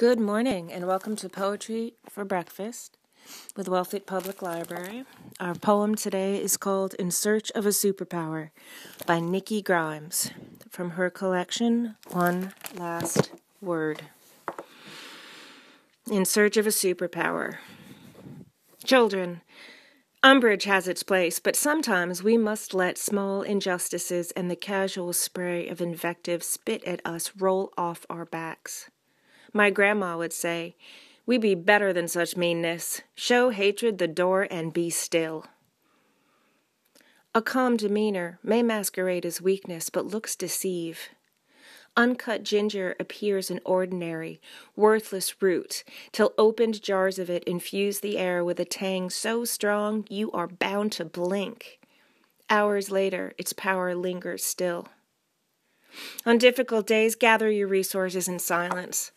Good morning and welcome to Poetry for Breakfast with Wellfleet Public Library. Our poem today is called In Search of a Superpower by Nikki Grimes from her collection One Last Word. In Search of a Superpower. Children, umbrage has its place, but sometimes we must let small injustices and the casual spray of invective spit at us roll off our backs. My grandma would say, "We be better than such meanness. Show hatred the door and be still." A calm demeanor may masquerade as weakness, but looks deceive. Uncut ginger appears an ordinary, worthless root, till opened jars of it infuse the air with a tang so strong you are bound to blink. Hours later, its power lingers still. On difficult days, gather your resources in silence.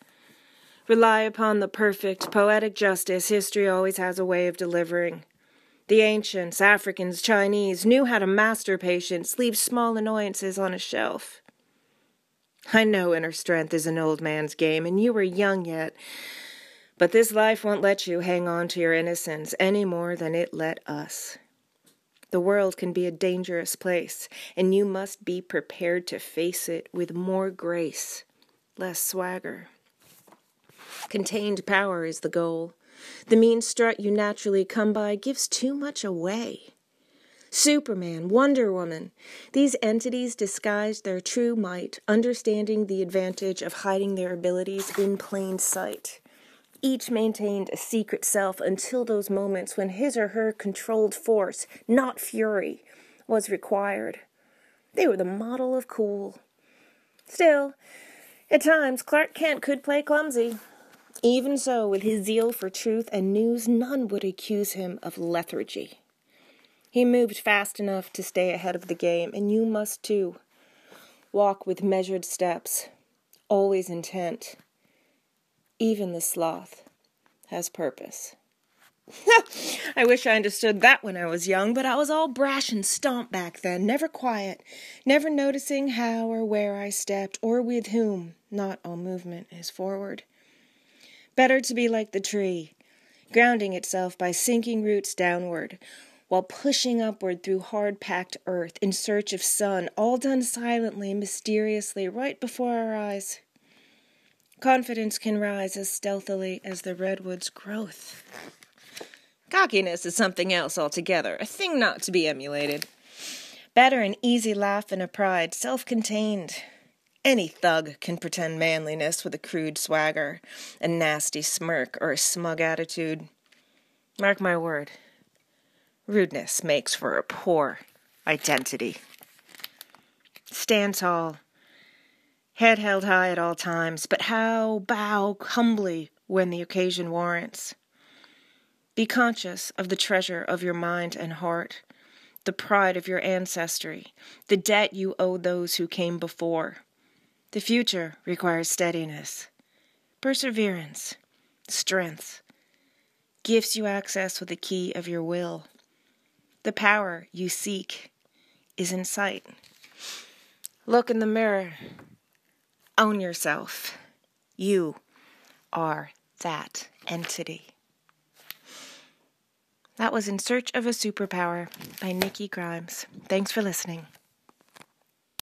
Rely upon the perfect, poetic justice history always has a way of delivering. The ancients, Africans, Chinese, knew how to master patience, leave small annoyances on a shelf. I know inner strength is an old man's game, and you are young yet, but this life won't let you hang on to your innocence any more than it let us. The world can be a dangerous place, and you must be prepared to face it with more grace, less swagger. Contained power is the goal. The mean strut you naturally come by gives too much away. Superman, Wonder Woman, these entities disguised their true might, understanding the advantage of hiding their abilities in plain sight. Each maintained a secret self until those moments when his or her controlled force, not fury, was required. They were the model of cool. Still, at times, Clark Kent could play clumsy. Even so, with his zeal for truth and news, none would accuse him of lethargy. He moved fast enough to stay ahead of the game, and you must too. Walk with measured steps, always intent. Even the sloth has purpose. I wish I understood that when I was young, but I was all brash and stomp back then, never quiet, never noticing how or where I stepped, or with whom. Not all movement is forward. Better to be like the tree, grounding itself by sinking roots downward, while pushing upward through hard-packed earth in search of sun, all done silently, mysteriously, right before our eyes. Confidence can rise as stealthily as the redwood's growth. Cockiness is something else altogether, a thing not to be emulated. Better an easy laugh and a pride, self-contained. Any thug can pretend manliness with a crude swagger, a nasty smirk, or a smug attitude. Mark my word, rudeness makes for a poor identity. Stand tall, head held high at all times, but bow humbly when the occasion warrants. Be conscious of the treasure of your mind and heart, the pride of your ancestry, the debt you owe those who came before. The future requires steadiness, perseverance, strength, gifts you access with the key of your will. The power you seek is in sight. Look in the mirror. Own yourself. You are that entity. That was In Search of a Superpower by Nikki Grimes. Thanks for listening.